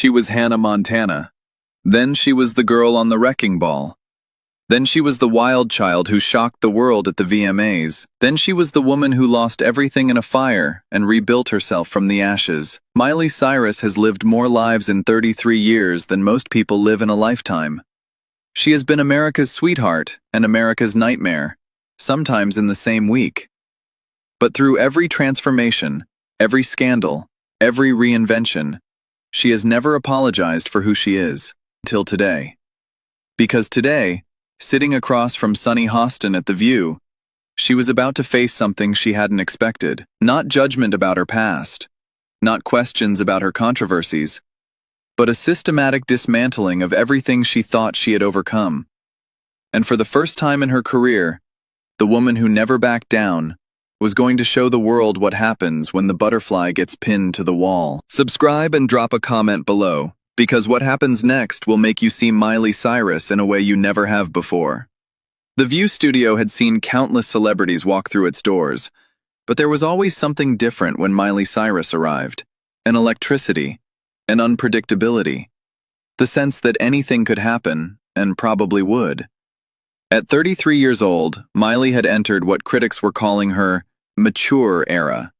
She was Hannah Montana. Then she was the girl on the wrecking ball. Then she was the wild child who shocked the world at the VMAs. Then she was the woman who lost everything in a fire and rebuilt herself from the ashes. Miley Cyrus has lived more lives in 33 years than most people live in a lifetime. She has been America's sweetheart and America's nightmare, sometimes in the same week. But through every transformation, every scandal, every reinvention, she has never apologized for who she is, till today. Because today, sitting across from sunny Hostin at The View, she was about to face something she hadn't expected. Not judgment about her past, not questions about her controversies, but a systematic dismantling of everything she thought she had overcome. And for the first time in her career, the woman who never backed down was going to show the world what happens when the butterfly gets pinned to the wall. Subscribe and drop a comment below, because what happens next will make you see Miley Cyrus in a way you never have before. The View studio had seen countless celebrities walk through its doors, but there was always something different when Miley Cyrus arrived. An electricity, an unpredictability, the sense that anything could happen, and probably would. At 33 years old, Miley had entered what critics were calling her mature era.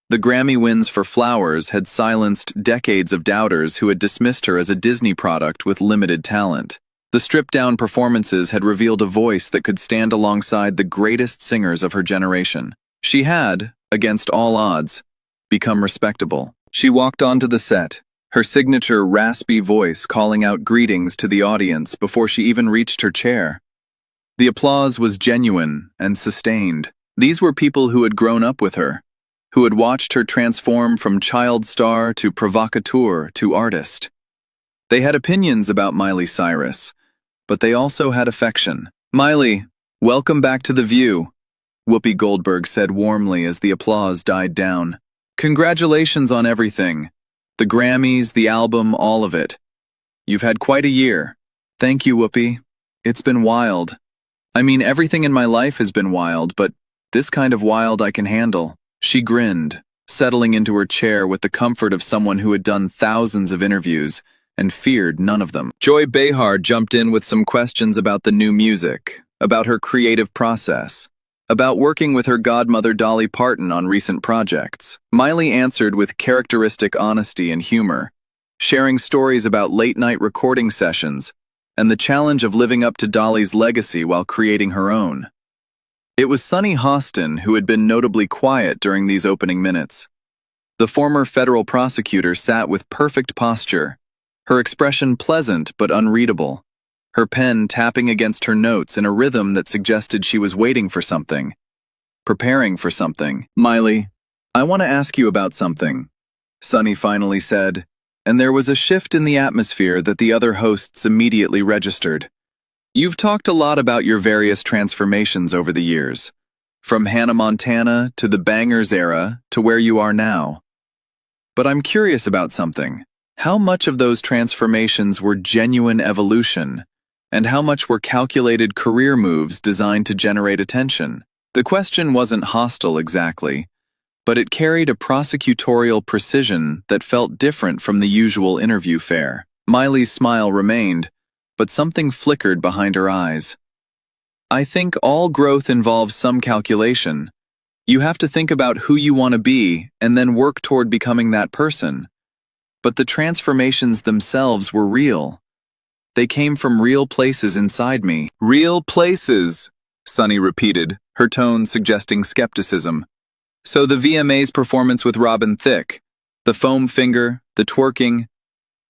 The Grammy wins for Flowers had silenced decades of doubters who had dismissed her as a Disney product with limited talent. The stripped-down performances had revealed a voice that could stand alongside the greatest singers of her generation. She had, against all odds, become respectable. She walked onto the set, her signature raspy voice calling out greetings to the audience before she even reached her chair. The applause was genuine and sustained. These were people who had grown up with her, who had watched her transform from child star to provocateur to artist. They had opinions about Miley Cyrus, but they also had affection. "Miley, welcome back to The View," Whoopi Goldberg said warmly as the applause died down. "Congratulations on everything. The Grammys, the album, all of it. You've had quite a year." "Thank you, Whoopi. It's been wild. I mean, everything in my life has been wild, but this kind of wild I can handle." She grinned, settling into her chair with the comfort of someone who had done thousands of interviews and feared none of them. Joy Behar jumped in with some questions about the new music, about her creative process, about working with her godmother Dolly Parton on recent projects. Miley answered with characteristic honesty and humor, sharing stories about late-night recording sessions and the challenge of living up to Dolly's legacy while creating her own. It was Sunny Hostin who had been notably quiet during these opening minutes. The former federal prosecutor sat with perfect posture, her expression pleasant but unreadable, her pen tapping against her notes in a rhythm that suggested she was waiting for something, preparing for something. "Miley, I want to ask you about something," Sunny finally said, and there was a shift in the atmosphere that the other hosts immediately registered. "You've talked a lot about your various transformations over the years, from Hannah Montana to the Bangers era to where you are now. But I'm curious about something. How much of those transformations were genuine evolution, and how much were calculated career moves designed to generate attention?" The question wasn't hostile exactly, but it carried a prosecutorial precision that felt different from the usual interview fare. Miley's smile remained, but something flickered behind her eyes. "I think all growth involves some calculation. You have to think about who you want to be and then work toward becoming that person. But the transformations themselves were real. They came from real places inside me." "Real places," Sunny repeated, her tone suggesting skepticism. "So the VMA's performance with Robin Thicke, the foam finger, the twerking,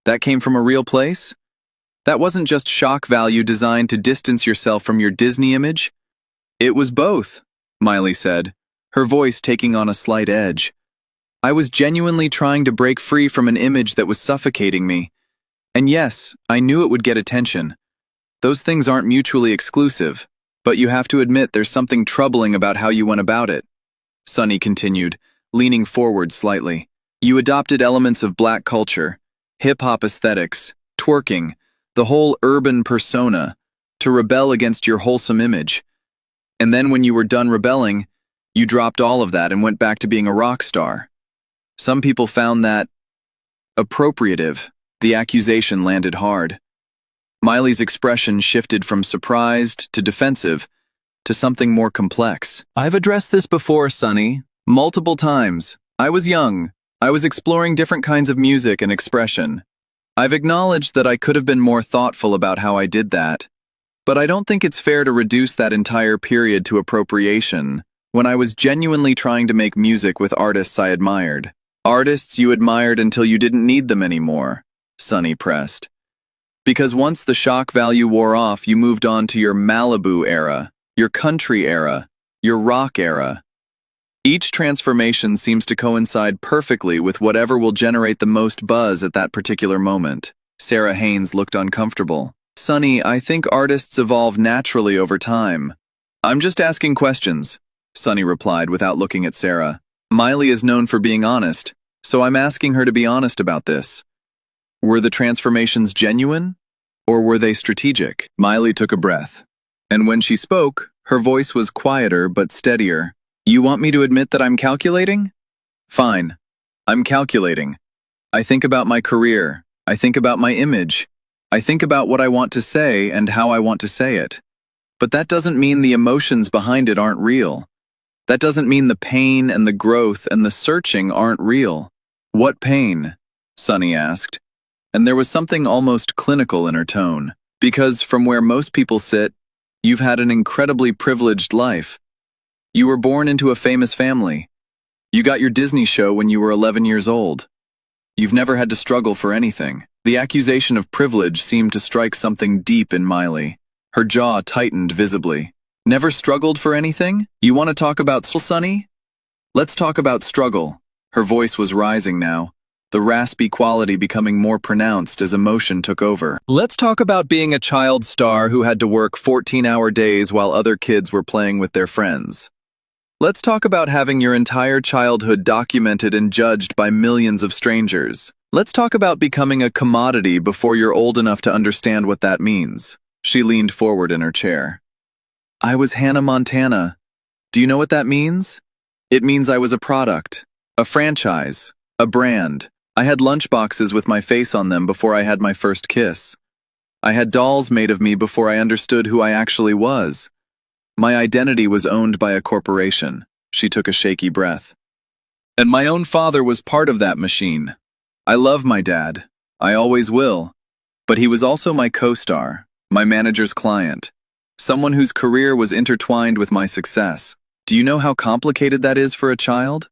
that came from a real place? That wasn't just shock value designed to distance yourself from your Disney image?" "It was both," Miley said, her voice taking on a slight edge. "I was genuinely trying to break free from an image that was suffocating me. And yes, I knew it would get attention. Those things aren't mutually exclusive, but you have to admit there's something troubling about how you went about it," Sunny continued, leaning forward slightly. "You adopted elements of black culture, hip-hop aesthetics, twerking, the whole urban persona, to rebel against your wholesome image. And then when you were done rebelling, you dropped all of that and went back to being a rock star. Some people found that appropriative, The accusation landed hard. Miley's expression shifted from surprised to defensive to something more complex. I've addressed this before, Sonny, multiple times. I was young. I was exploring different kinds of music and expression. I've acknowledged that I could have been more thoughtful about how I did that, but I don't think it's fair to reduce that entire period to appropriation when I was genuinely trying to make music with artists I admired. Artists you admired until you didn't need them anymore, Sonny pressed. Because once the shock value wore off, you moved on to your Malibu era, your country era, your rock era. Each transformation seems to coincide perfectly with whatever will generate the most buzz at that particular moment. Sarah Haynes looked uncomfortable. Sonny, I think artists evolve naturally over time. I'm just asking questions, Sonny replied without looking at Sarah. Miley is known for being honest, so I'm asking her to be honest about this. Were the transformations genuine, or were they strategic? Miley took a breath, and when she spoke, her voice was quieter but steadier. You want me to admit that I'm calculating? Fine. I'm calculating. I think about my career. I think about my image. I think about what I want to say and how I want to say it. But that doesn't mean the emotions behind it aren't real. That doesn't mean the pain and the growth and the searching aren't real. What pain? Sonny asked. And there was something almost clinical in her tone. Because from where most people sit, you've had an incredibly privileged life. You were born into a famous family. You got your Disney show when you were 11 years old. You've never had to struggle for anything. The accusation of privilege seemed to strike something deep in Miley. Her jaw tightened visibly. Never struggled for anything? You want to talk about Sonny? Let's talk about struggle. Her voice was rising now, the raspy quality becoming more pronounced as emotion took over. Let's talk about being a child star who had to work 14-hour days while other kids were playing with their friends. Let's talk about having your entire childhood documented and judged by millions of strangers. Let's talk about becoming a commodity before you're old enough to understand what that means. She leaned forward in her chair. I was Hannah Montana. Do you know what that means? It means I was a product, a franchise, a brand. I had lunchboxes with my face on them before I had my first kiss. I had dolls made of me before I understood who I actually was. My identity was owned by a corporation. She took a shaky breath. And my own father was part of that machine. I love my dad. I always will. But he was also my co-star, my manager's client, someone whose career was intertwined with my success. Do you know how complicated that is for a child?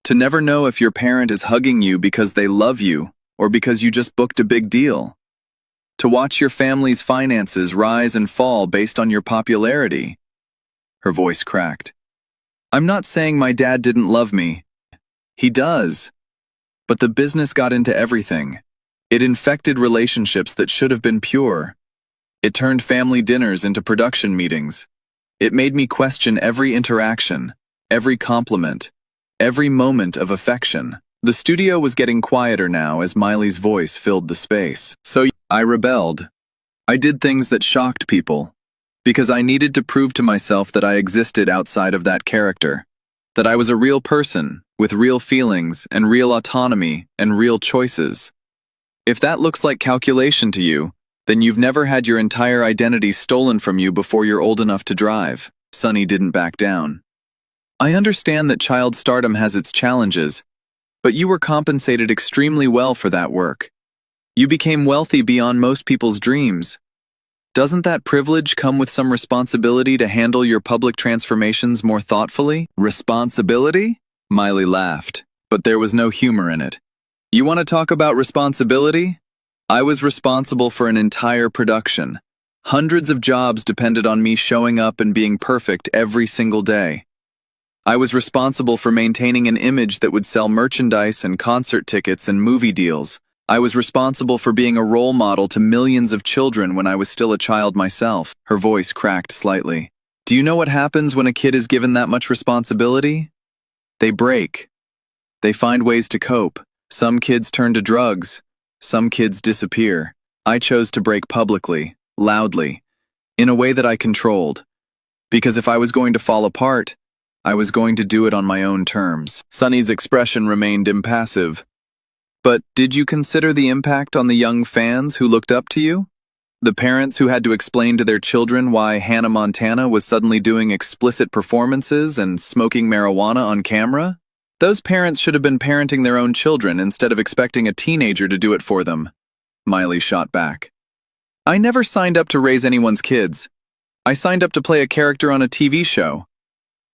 To never know if your parent is hugging you because they love you or because you just booked a big deal. To watch your family's finances rise and fall based on your popularity. Her voice cracked. I'm not saying my dad didn't love me. He does. But the business got into everything. It infected relationships that should have been pure. It turned family dinners into production meetings. It made me question every interaction, every compliment, every moment of affection. The studio was getting quieter now as Miley's voice filled the space. So I rebelled. I did things that shocked people. Because I needed to prove to myself that I existed outside of that character. That I was a real person, with real feelings and real autonomy and real choices. If that looks like calculation to you, then you've never had your entire identity stolen from you before you're old enough to drive. Sonny didn't back down. I understand that child stardom has its challenges, but you were compensated extremely well for that work. You became wealthy beyond most people's dreams. Doesn't that privilege come with some responsibility to handle your public transformations more thoughtfully? Responsibility? Miley laughed, but there was no humor in it. You want to talk about responsibility? I was responsible for an entire production. Hundreds of jobs depended on me showing up and being perfect every single day. I was responsible for maintaining an image that would sell merchandise and concert tickets and movie deals. I was responsible for being a role model to millions of children when I was still a child myself. Her voice cracked slightly. Do you know what happens when a kid is given that much responsibility? They break. They find ways to cope. Some kids turn to drugs. Some kids disappear. I chose to break publicly, loudly, in a way that I controlled. Because if I was going to fall apart, I was going to do it on my own terms. Sonny's expression remained impassive. But did you consider the impact on the young fans who looked up to you? The parents who had to explain to their children why Hannah Montana was suddenly doing explicit performances and smoking marijuana on camera? Those parents should have been parenting their own children instead of expecting a teenager to do it for them. Miley shot back. I never signed up to raise anyone's kids. I signed up to play a character on a TV show.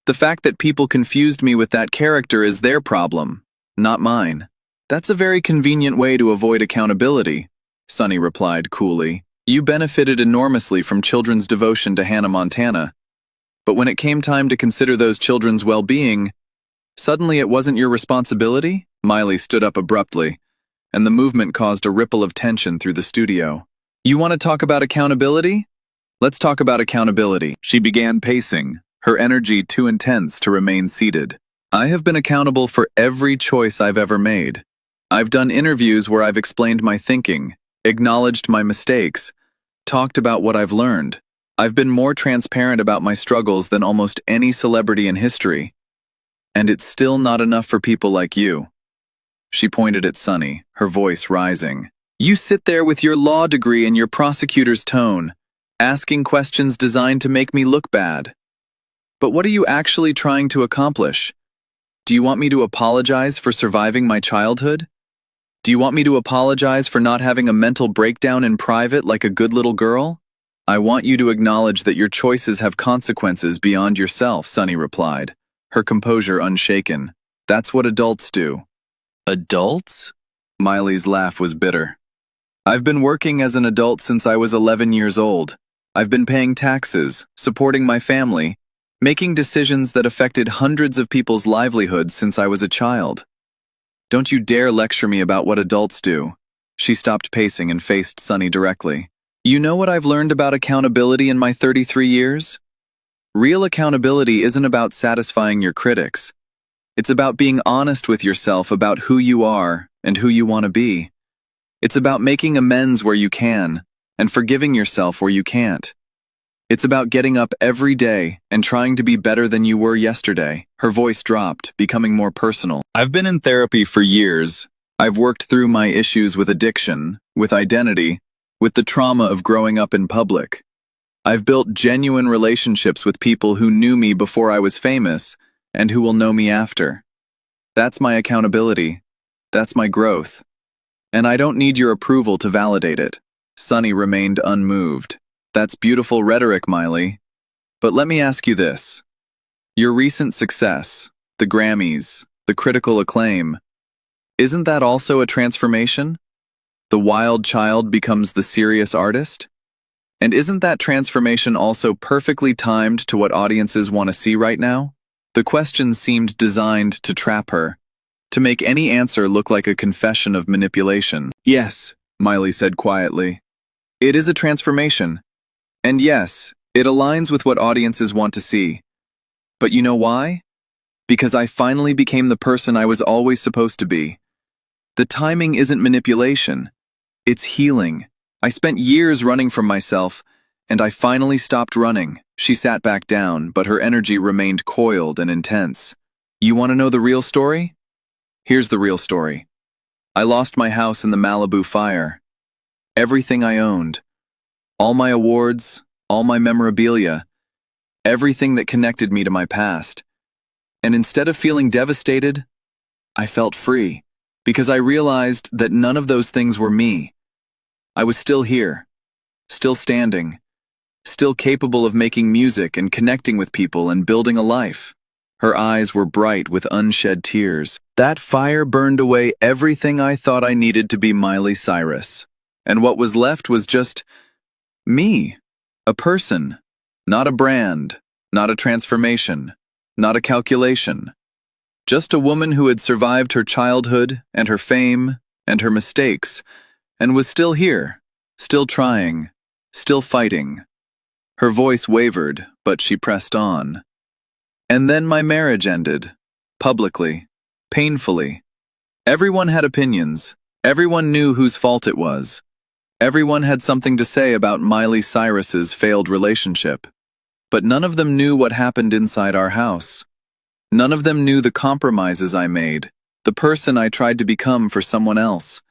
The fact that people confused me with that character is their problem, not mine. That's a very convenient way to avoid accountability, Sunny replied coolly. You benefited enormously from children's devotion to Hannah Montana. But when it came time to consider those children's well-being, suddenly it wasn't your responsibility? Miley stood up abruptly, and the movement caused a ripple of tension through the studio. You want to talk about accountability? Let's talk about accountability. She began pacing, her energy too intense to remain seated. I have been accountable for every choice I've ever made. I've done interviews where I've explained my thinking, acknowledged my mistakes, talked about what I've learned. I've been more transparent about my struggles than almost any celebrity in history. And it's still not enough for people like you. She pointed at Sunny, her voice rising. You sit there with your law degree and your prosecutor's tone, asking questions designed to make me look bad. But what are you actually trying to accomplish? Do you want me to apologize for surviving my childhood? Do you want me to apologize for not having a mental breakdown in private like a good little girl? I want you to acknowledge that your choices have consequences beyond yourself, Sunny replied, her composure unshaken. That's what adults do. Adults? Miley's laugh was bitter. I've been working as an adult since I was 11 years old. I've been paying taxes, supporting my family, making decisions that affected hundreds of people's livelihoods since I was a child. Don't you dare lecture me about what adults do. She stopped pacing and faced Sunny directly. You know what I've learned about accountability in my 33 years? Real accountability isn't about satisfying your critics. It's about being honest with yourself about who you are and who you want to be. It's about making amends where you can and forgiving yourself where you can't. It's about getting up every day and trying to be better than you were yesterday. Her voice dropped, becoming more personal. I've been in therapy for years. I've worked through my issues with addiction, with identity, with the trauma of growing up in public. I've built genuine relationships with people who knew me before I was famous and who will know me after. That's my accountability. That's my growth. And I don't need your approval to validate it. Sunny remained unmoved. That's beautiful rhetoric, Miley. But let me ask you this. Your recent success, the Grammys, the critical acclaim, isn't that also a transformation? The wild child becomes the serious artist? And isn't that transformation also perfectly timed to what audiences want to see right now? The question seemed designed to trap her, to make any answer look like a confession of manipulation. Yes, Miley said quietly. It is a transformation. And yes, it aligns with what audiences want to see. But you know why? Because I finally became the person I was always supposed to be. The timing isn't manipulation. It's healing. I spent years running from myself, and I finally stopped running. She sat back down, but her energy remained coiled and intense. You want to know the real story? Here's the real story. I lost my house in the Malibu fire. Everything I owned. All my awards, all my memorabilia, everything that connected me to my past. And instead of feeling devastated, I felt free, because I realized that none of those things were me. I was still here, still standing, still capable of making music and connecting with people and building a life. Her eyes were bright with unshed tears. That fire burned away everything I thought I needed to be Miley Cyrus. And what was left was just me, a person, not a brand, not a transformation, not a calculation. Just a woman who had survived her childhood and her fame and her mistakes and was still here, still trying, still fighting. Her voice wavered, but she pressed on. And then my marriage ended, publicly, painfully. Everyone had opinions. Everyone knew whose fault it was. Everyone had something to say about Miley Cyrus's failed relationship. But none of them knew what happened inside our house. None of them knew the compromises I made, The person I tried to become for someone else.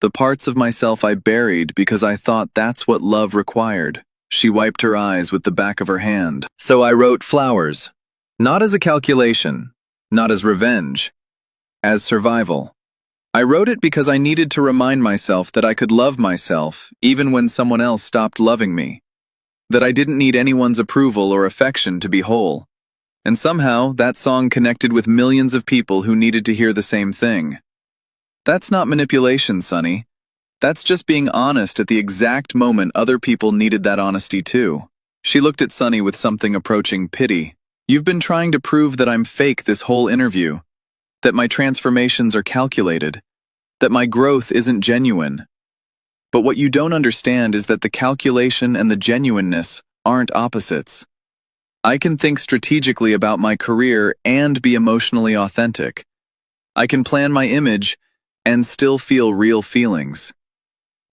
The parts of myself I buried because I thought that's what love required. She wiped her eyes with the back of her hand. So I wrote flowers. Not as a calculation, not as revenge, as survival. I wrote it because I needed to remind myself that I could love myself even when someone else stopped loving me. That I didn't need anyone's approval or affection to be whole. And somehow, that song connected with millions of people who needed to hear the same thing. That's not manipulation, Sonny. That's just being honest at the exact moment other people needed that honesty too. She looked at Sonny with something approaching pity. You've been trying to prove that I'm fake this whole interview. That my transformations are calculated. That my growth isn't genuine. But what you don't understand is that the calculation and the genuineness aren't opposites. I can think strategically about my career and be emotionally authentic. I can plan my image and still feel real feelings.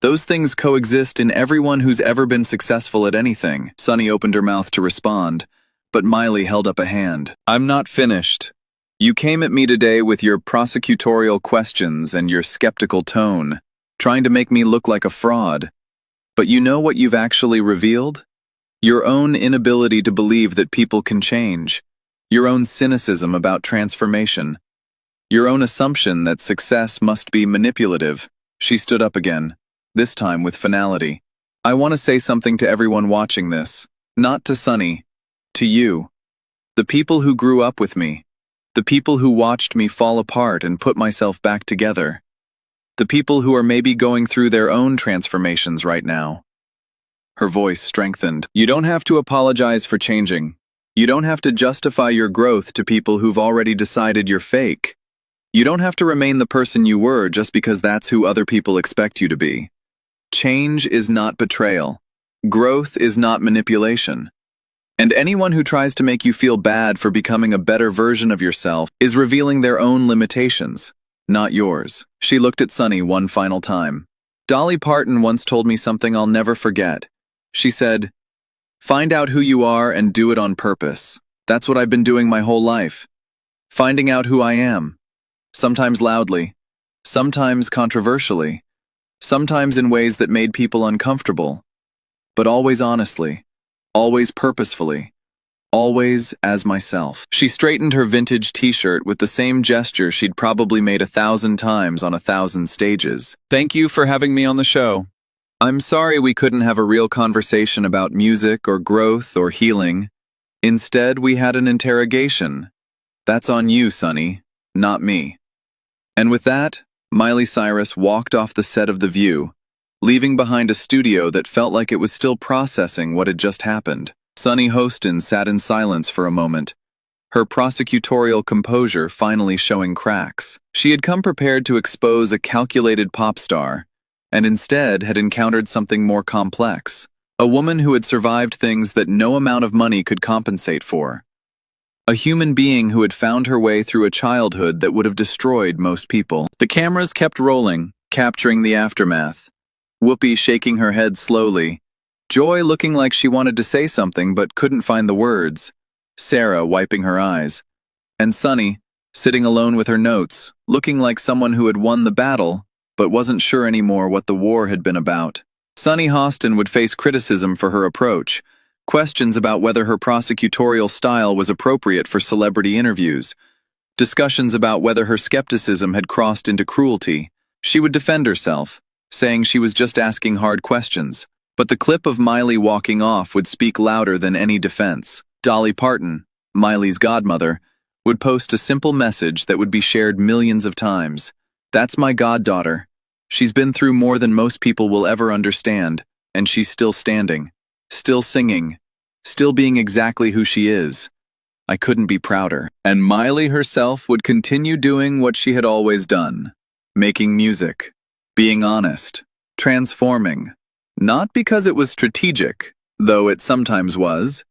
Those things coexist in everyone who's ever been successful at anything. Sonny opened her mouth to respond, but Miley held up a hand. I'm not finished. You came at me today with your prosecutorial questions and your skeptical tone, trying to make me look like a fraud. But you know what you've actually revealed? Your own inability to believe that people can change. Your own cynicism about transformation. Your own assumption that success must be manipulative. She stood up again, this time with finality. I want to say something to everyone watching this. Not to Sonny. To you. The people who grew up with me. The people who watched me fall apart and put myself back together. The people who are maybe going through their own transformations right now. Her voice strengthened. You don't have to apologize for changing. You don't have to justify your growth to people who've already decided you're fake. You don't have to remain the person you were just because that's who other people expect you to be. Change is not betrayal. Growth is not manipulation. And anyone who tries to make you feel bad for becoming a better version of yourself is revealing their own limitations, not yours. She looked at Sonny one final time. Dolly Parton once told me something I'll never forget. She said, "Find out who you are and do it on purpose." That's what I've been doing my whole life. Finding out who I am. Sometimes loudly, sometimes controversially, sometimes in ways that made people uncomfortable, but always honestly, always purposefully, always as myself. She straightened her vintage t-shirt with the same gesture she'd probably made 1,000 times on 1,000 stages. Thank you for having me on the show. I'm sorry we couldn't have a real conversation about music or growth or healing. Instead, we had an interrogation. That's on you, Sonny, not me. And with that, Miley Cyrus walked off the set of The View, leaving behind a studio that felt like it was still processing what had just happened. Sonny Hostin sat in silence for a moment, her prosecutorial composure finally showing cracks. She had come prepared to expose a calculated pop star, and instead had encountered something more complex. A woman who had survived things that no amount of money could compensate for. A human being who had found her way through a childhood that would have destroyed most people. The cameras kept rolling, capturing the aftermath. Whoopi shaking her head slowly. Joy looking like she wanted to say something but couldn't find the words. Sarah wiping her eyes. And Sonny, sitting alone with her notes, looking like someone who had won the battle, but wasn't sure anymore what the war had been about. Sonny Hostin would face criticism for her approach, questions about whether her prosecutorial style was appropriate for celebrity interviews, discussions about whether her skepticism had crossed into cruelty. She would defend herself, saying she was just asking hard questions. But the clip of Miley walking off would speak louder than any defense. Dolly Parton, Miley's godmother, would post a simple message that would be shared millions of times. That's my goddaughter. She's been through more than most people will ever understand, and she's still standing, still singing, still being exactly who she is. I couldn't be prouder. And Miley herself would continue doing what she had always done, making music, being honest, transforming. Not because it was strategic, though it sometimes was.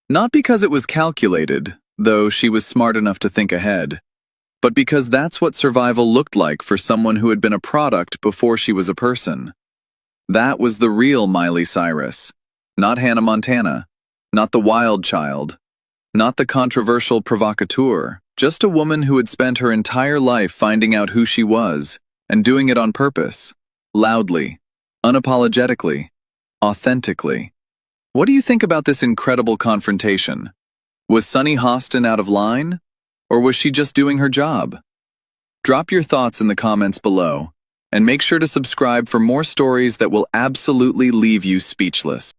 Not because it was calculated, though she was smart enough to think ahead. But because that's what survival looked like for someone who had been a product before she was a person. That was the real Miley Cyrus. Not Hannah Montana. Not the wild child. Not the controversial provocateur. Just a woman who had spent her entire life finding out who she was, and doing it on purpose, loudly, unapologetically, authentically. What do you think about this incredible confrontation? Was Sunny Hostin out of line? Or was she just doing her job? Drop your thoughts in the comments below, and make sure to subscribe for more stories that will absolutely leave you speechless.